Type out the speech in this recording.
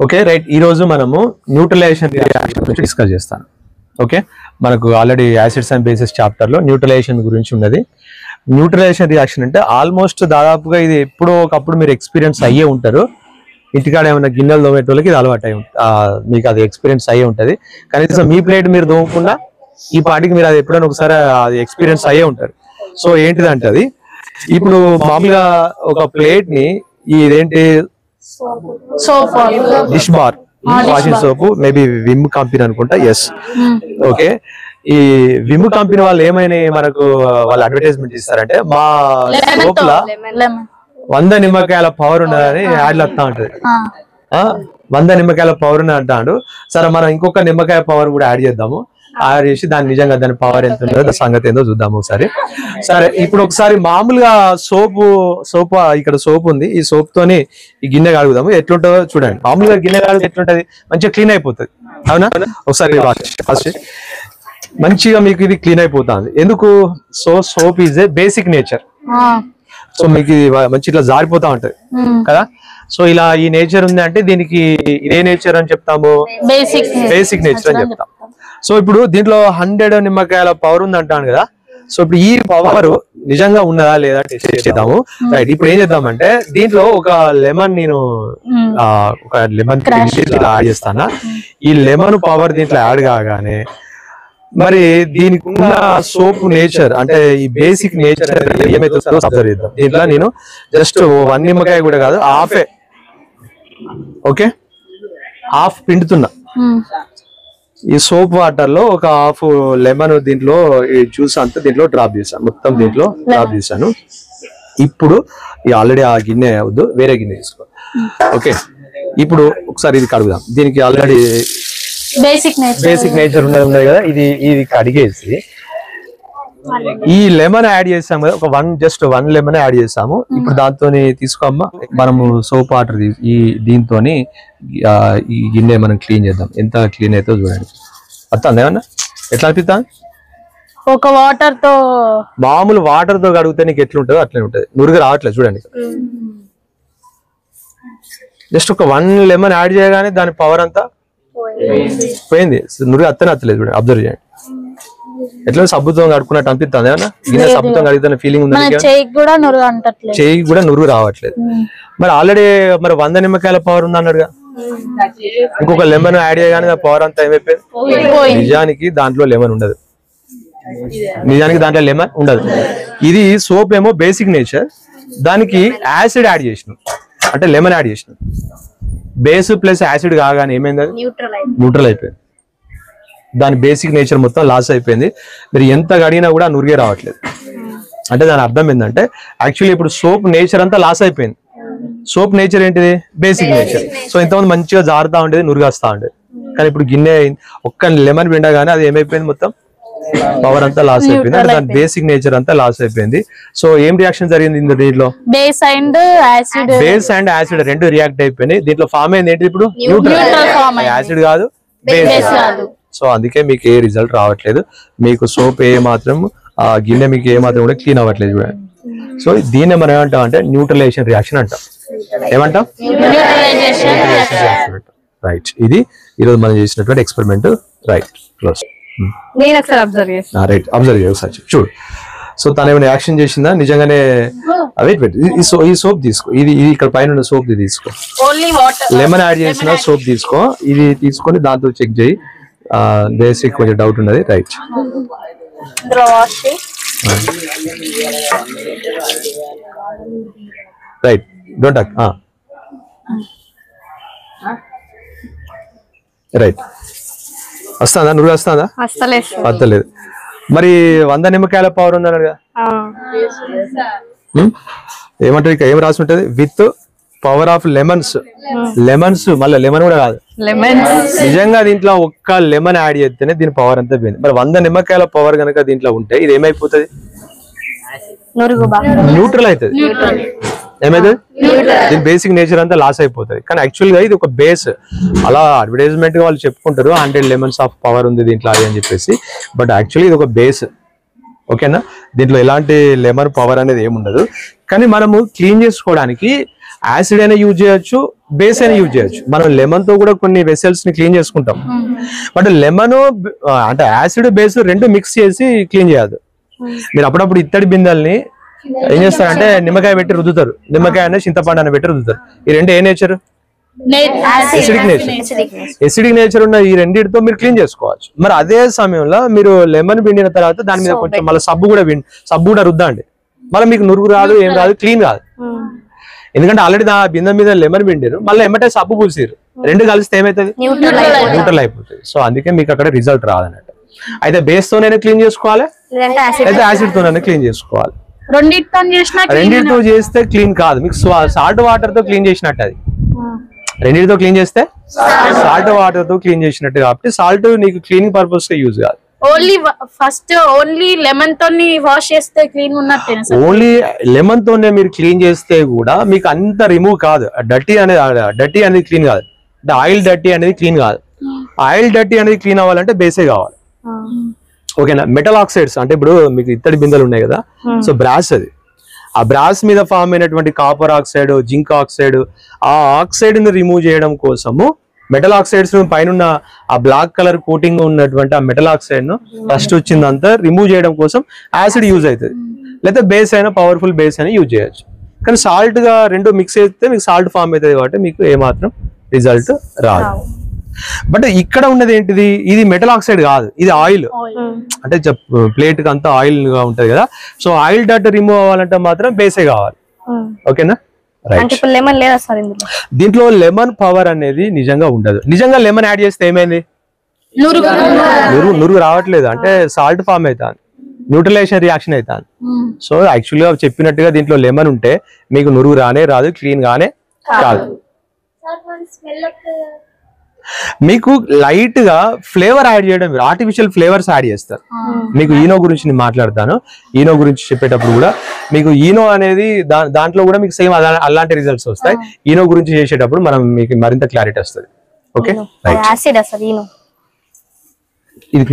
Okay right, ఈ రోజు మనము న్యూట్రలైజేషన్ రియాక్షన్ గురించి డిస్కస్ చేస్తాను. ఓకే, మనకు already acids and basis chapter లో న్యూట్రలైజేషన్ గురించి ఉన్నది. న్యూట్రలైజేషన్ రియాక్షన్ అంటే ఆల్మోస్ట్ దాదాపుగా ఇది ఎప్పుడో ఒకప్పుడు మీరు ఎక్స్పీరియన్స్ అయ్యే ఉంటారు. ఇంటికాడ ఏమైనా గిన్నెలు దోమేటోళ్ళకి ఇది అలవాటు అయ్యి మీకు అది ఎక్స్పీరియన్స్ అయ్యే ఉంటుంది. కనీసం మీ ప్లేట్ మీరు దోమకుండా ఈ పాటికి మీరు అది ఎప్పుడైనా ఒకసారి అది ఎక్స్పీరియన్స్ అయ్యే ఉంటారు. సో ఏంటిదంటే అది ఇప్పుడు మామూలుగా ఒక ప్లేట్ ని ఇదేంటి dish bar washing soap maybe Vim company అనుకుంటా. Yes, okay. ఈ విమ్ కంపెనీ వాళ్ళు ఏమైనా మనకు వాళ్ళు అడ్వర్టైజ్మెంట్ ఇస్తారంటే మా సోప్ లా 100 నిమ్మకాయల పవర్ ఉన్నదని యాడ్లు వస్తా ఉంటది. 100 నిమ్మకాయల పవర్ ఉన్నది అంటాడు. సరే మనం ఇంకొక నిమ్మకాయ పవర్ కూడా యాడ్ చేద్దాము. యాడ్ చేసి దాని నిజంగా దాని పవర్ ఎంత ఉన్నదో సంగతి ఏందో చూద్దాము ఒకసారి. సరే, ఇప్పుడు ఒకసారి మామూలుగా సోపు ఇక్కడ సోప్ ఉంది. ఈ సోప్ తోని ఈ గిన్నె కడుగుదాము. ఎట్లుంటుందో చూడండి. మామూలుగా గిన్నె కడిగితే ఎట్లుంటది, మంచిగా క్లీన్ అయిపోతుంది. అవునా? ఒకసారి ఫస్ట్ మంచిగా మీకు ఇది క్లీన్ అయిపోతుంది. ఎందుకు? Soap is a basic nature. So మీకు మంచి ఇట్లా జారిపోతా ఉంటది కదా. సో ఇలా ఈ నేచర్ ఉంది అంటే దీనికి ఇదే నేచర్ అని చెప్తాము, బేసిక్ నేచర్ అని చెప్తాం. సో ఇప్పుడు దీంట్లో 100 నిమ్మకాయల పవర్ ఉంది అంటాను కదా. సో ఇప్పుడు ఈ పవర్ నిజంగా ఉన్నదా లేదా టెస్ట్ చేద్దాము. రైట్, ఇప్పుడు ఏం చేద్దామంటే దీంట్లో ఒక లెమన్ యాడ్ చేస్తానా. ఈ లెమన్ పవర్ దీంట్లో యాడ్ కాగానే మరి దీనికి ఉన్న సోప్ నేచర్ అంటే ఈ బేసిక్ నేచర్ ఏమైతే అబ్జర్వ్ చేద్దాం. దీంట్లో నేను జస్ట్ 1 నిమ్మకాయ కూడా కాదు, ఓకే హాఫ్ పిండుతున్నా. ఈ సోప్ వాటర్ లో ఒక హాఫ్ లెమన్ దీంట్లో ఈ జ్యూస్ అంతా దీంట్లో డ్రాప్ చేశాను, మొత్తం దీంట్లో డ్రాప్ చేశాను. ఇప్పుడు ఆల్రెడీ ఆ గిన్నె వద్దు, వేరే గిన్నె తీసుకో. ఓకే, ఇప్పుడు ఒకసారి ఇది కడుగుదాం. దీనికి ఆల్రెడీ బేసిక్ నేచర్ ఉన్నది కదా. ఇది కడిగేసి ఈ లెమన్ యాడ్ చేసాము కదా, జస్ట్ 1 లెమన్ యాడ్ చేసాము. ఇప్పుడు దాంతో తీసుకోమ్మా మనము సోప్ వాటర్ దీంతో ఈ గిన్నె మనం క్లీన్ చేద్దాం. ఎంత క్లీన్ అవుతుందో చూడండి. అర్థం ఏమన్నా ఎట్లా అనిపిస్తా? ఒక వాటర్ తో మామూలు వాటర్ తో కడిగితే నీకు ఎట్లుంటుందో అట్లనే ఉంటుంది. నురుగు రావట్లేదు చూడండి. జస్ట్ ఒక 1 లెమన్ యాడ్ చేయగానే దాని పవర్ అంతా పోయింది. నురుగు అత్తలేదు చూడండి, అబ్జర్వ్ చేయండి. ఎట్లా సబ్బుతో కడుక్కున్నట్టు అనిపిస్తుంది ఏమన్నా? గిన్నె సబ్బుతో కడుగుతున్న ఫీలింగ్ ఉంది. చెయ్యి కూడా నురుగు రావట్లేదు. మరి ఆల్రెడీ 100 నిమ్మకాయల పవర్ ఉంది అన్నాడుగా. ఇంకొక లెమన్ యాడ్ చేయగానే పవర్ అంతా ఏమైపోయింది. నిజానికి దాంట్లో లెమన్ ఉండదు. ఇది సోప్ ఏమో బేసిక్ నేచర్, దానికి యాసిడ్ యాడ్ చేసినాం అంటే లెమన్ యాడ్ చేసినాం. బేస్ ప్లస్ యాసిడ్ కాగానే ఏమైంది? అది న్యూట్రల్ అయిపోయింది. దాని బేసిక్ నేచర్ మొత్తం లాస్ అయిపోయింది. మీరు ఎంత కడిగినా కూడా నురిగే రావట్లేదు. అంటే దాని అర్థం ఏంటంటే యాక్చువల్లీ ఇప్పుడు సోప్ నేచర్ అంతా లాస్ అయిపోయింది. సోప్ నేచర్ ఏంటిది? Basic nature. సో ఇంతమంది మంచిగా జారుతా ఉండేది, నురుగేస్తా ఉండేది. కానీ ఇప్పుడు గిన్నె ఒక్క లెమన్ పిండగానే అది ఏమైపోయింది? మొత్తం పవర్ అంతా లాస్ అయిపోయింది. అంటే దాని బేసిక్ నేచర్ అంతా లాస్ అయిపోయింది. సో ఏం రియాక్షన్ జరిగింది దీంట్లో? బేస్ అండ్ యాసిడ్ రెండు రియాక్ట్ అయిపోయినాయి. దీంట్లో ఫామ్ అయింది ఏంటి? ఇప్పుడు న్యూట్రల్. యాసిడ్ కాదు, బేస్ కాదు. సో అందుకే మీకు ఏ రిజల్ట్ రావట్లేదు. మీకు సోప్ ఏ మాత్రం ఆ గిన్నె మీకు ఏ మాత్రం కూడా క్లీన్ అవ్వట్లేదు చూడండి. సో దీన్ని మనం ఏమంటాం అంటే న్యూట్రలైజేషన్ రియాక్షన్ అంటాం. ఏమంటాం? రైట్, ఇది ఈరోజు మనం చేసినటువంటి experiment. Right, close. Right, observe చేయ ఒకసారి చూడు. సో తను ఏమైనా యాక్షన్ చేసిందా నిజంగానే? ఈ సోప్ తీసుకో, ఇది ఇక్కడ పైన సోప్ తీసుకో, లెమన్ యాడ్ చేసిన సోప్ తీసుకో. ఇది తీసుకొని దాంతో చెక్ చేయి. బేసిక్ కొంచెం డౌట్ ఉన్నది. Right, right, don't talk. Right, వస్తుందా? నువ్వు వస్తుందా? వస్తలేదు. మరి 100 నిమ్మకాయల పవర్ ఉందన్నారు కదా. ఏమంటారు? ఇక ఏం రాసి ఉంటది? With power of lemons. మళ్ళీ లెమన్ కూడా కాదు, నిజంగా దీంట్లో ఒక్క లెమన్ యాడ్ చేస్తేనే దీని పవర్ అంతా పోయింది. మరి 100 నిమ్మకాయల పవర్ కనుక దీంట్లో ఉంటే ఇది ఏమైపోతుంది? న్యూట్రల్ అవుతుంది. ఏమైతుంది? దీని బేసిక్ నేచర్ అంతా లాస్ అయిపోతుంది. కానీ యాక్చువల్ గా ఇది ఒక బేస్. అలా అడ్వర్టైజ్మెంట్ గా వాళ్ళు చెప్పుకుంటారు 100 లెమన్స్ ఆఫ్ పవర్ ఉంది దీంట్లో అని చెప్పేసి. బట్ యాక్చువల్లీ ఇది ఒక బేస్. ఓకేనా? దీంట్లో ఎలాంటి లెమన్ పవర్ అనేది ఏముండదు. కానీ మనము క్లీన్ చేసుకోవడానికి యాసిడ్ అయినా యూజ్ చేయొచ్చు, బేస్ అయినా యూజ్ చేయొచ్చు. మనం లెమన్ తో కూడా కొన్ని వెసల్స్ ని క్లీన్ చేసుకుంటాం. బట్ లెమన్ అంటే యాసిడ్ బేస్ రెండు మిక్స్ చేసి క్లీన్ చేయదు. మీరు అప్పుడప్పుడు ఇత్తడి బిందెల్ని ఏం చేస్తారంటే నిమ్మకాయ పెట్టి రుద్దుతారు, నిమ్మకాయ అనే చింతపండు అని పెట్టి రుద్దుతారు. ఈ రెండు ఏ నేచర్? ఎసిడిక్ నేచర్ ఉన్న ఈ రెండింటితో మీరు క్లీన్ చేసుకోవచ్చు. మరి అదే సమయంలో మీరు లెమన్ పిండిన తర్వాత దాని మీద కొంచెం మళ్ళీ సబ్బు కూడా రుద్దండి. మళ్ళీ మీకు నురుగు రాదు, ఏం రాదు, క్లీన్ కాదు. ఎందుకంటే ఆల్రెడీ ఆ బిందె మీద లెమన్ పిండిరు, మళ్ళీ ఎమ్మటే సబ్బు పూసిరు, రెండు కలిస్తే ఏమైతుంది? న్యూట్రల్ అయిపోతుంది. సో అందుకే మీకు అక్కడ రిజల్ట్ రాదన్నట్టు. అయితే బేస్ తోనైనా క్లీన్ చేసుకోవాలి, అయితే యాసిడ్ తోనైనా క్లీన్ చేసుకోవాలి. రెండింటితో చేస్తే క్లీన్ కాదు, మీకు సాల్ట్ వాటర్ తో క్లీన్ చేసినట్టు. అది రెండింటితో క్లీన్ చేస్తే సాల్ట్ వాటర్ తో క్లీన్ చేసినట్టు. కాబట్టి సాల్ట్ నీకు క్లీనింగ్ పర్పస్ గా యూజ్ కాదు. ఓన్లీ లెమన్ తోని వాష్ చేస్తే క్లీన్ ఉన్నట్టే. ఓన్లీ లెమన్ తోనే మీరు క్లీన్ చేస్తే కూడా మీకు అంత రిమూవ్ కాదు. డర్టీ అనేది క్లీన్ కాదు. ఆయిల్ డర్టీ అనేది క్లీన్ కాదు. ఆయిల్ డర్టీ అనేది క్లీన్ అవ్వాలంటే బేసే కావాలి. ఓకేనా? మెటల్ ఆక్సైడ్స్ అంటే ఇప్పుడు మీకు ఇత్తడి బిందెలు ఉన్నాయి కదా, సో బ్రాస్, అది ఆ బ్రాస్ మీద ఫామ్ అయినటువంటి కాపర్ ఆక్సైడ్, జింక్ ఆక్సైడ్, ఆ ఆక్సైడ్ ని రిమూవ్ చేయడం కోసము మెటల్ ఆక్సైడ్స్ పైన ఆ బ్లాక్ కలర్ కోటింగ్ ఉన్నటువంటి ఆ మెటల్ ఆక్సైడ్ ను డస్ట్ వచ్చిందంతా రిమూవ్ చేయడం కోసం యాసిడ్ యూజ్ అవుతుంది. లేదా బేస్ అయినా, పవర్ఫుల్ బేస్ అయినా యూజ్ చేయొచ్చు. కానీ సాల్ట్ గా రెండు మిక్స్ అయితే మీకు సాల్ట్ ఫామ్ అవుతుంది కాబట్టి మీకు ఏమాత్రం రిజల్ట్ రాదు. బట్ ఇక్కడ ఉన్నది ఏంటిది? ఇది మెటల్ ఆక్సైడ్ కాదు, ఇది ఆయిల్. అంటే ప్లేట్ కి అంతా ఆయిల్ గా ఉంటది కదా. సో ఆయిల్ డట్ రిమూవ్ అవ్వాలంటే మాత్రం బేసే కావాలి. ఓకేనా? దీంట్లో లెమన్ పవర్ అనేది నిజంగా ఉండదు. నిజంగా లెమన్ యాడ్ చేస్తే ఏమైంది? నురుగు రావట్లేదు, అంటే సాల్ట్ ఫామ్ అవుతాను, న్యూట్రలైజేషన్ రియాక్షన్ అవుతాను. సో యాక్చువల్గా చెప్పినట్టుగా దీంట్లో లెమన్ ఉంటే మీకు నురుగు రానే రాదు, క్లీన్ గానే కాదు. మీకు లైట్ గా ఫ్లేవర్ యాడ్ చేయడం, ఆర్టిఫిషియల్ ఫ్లేవర్స్ యాడ్ చేస్తారు. మీకు ఈనో గురించి నేను మాట్లాడతాను. ఈనో గురించి చెప్పేటప్పుడు కూడా మీకు ఈనో అనేది దాంట్లో కూడా మీకు సేమ్ అలాంటి రిజల్ట్స్ వస్తాయి. ఈనో గురించి చేసేటప్పుడు మనం మీకు మరింత క్లారిటీ వస్తుంది. ఓకే, ఇది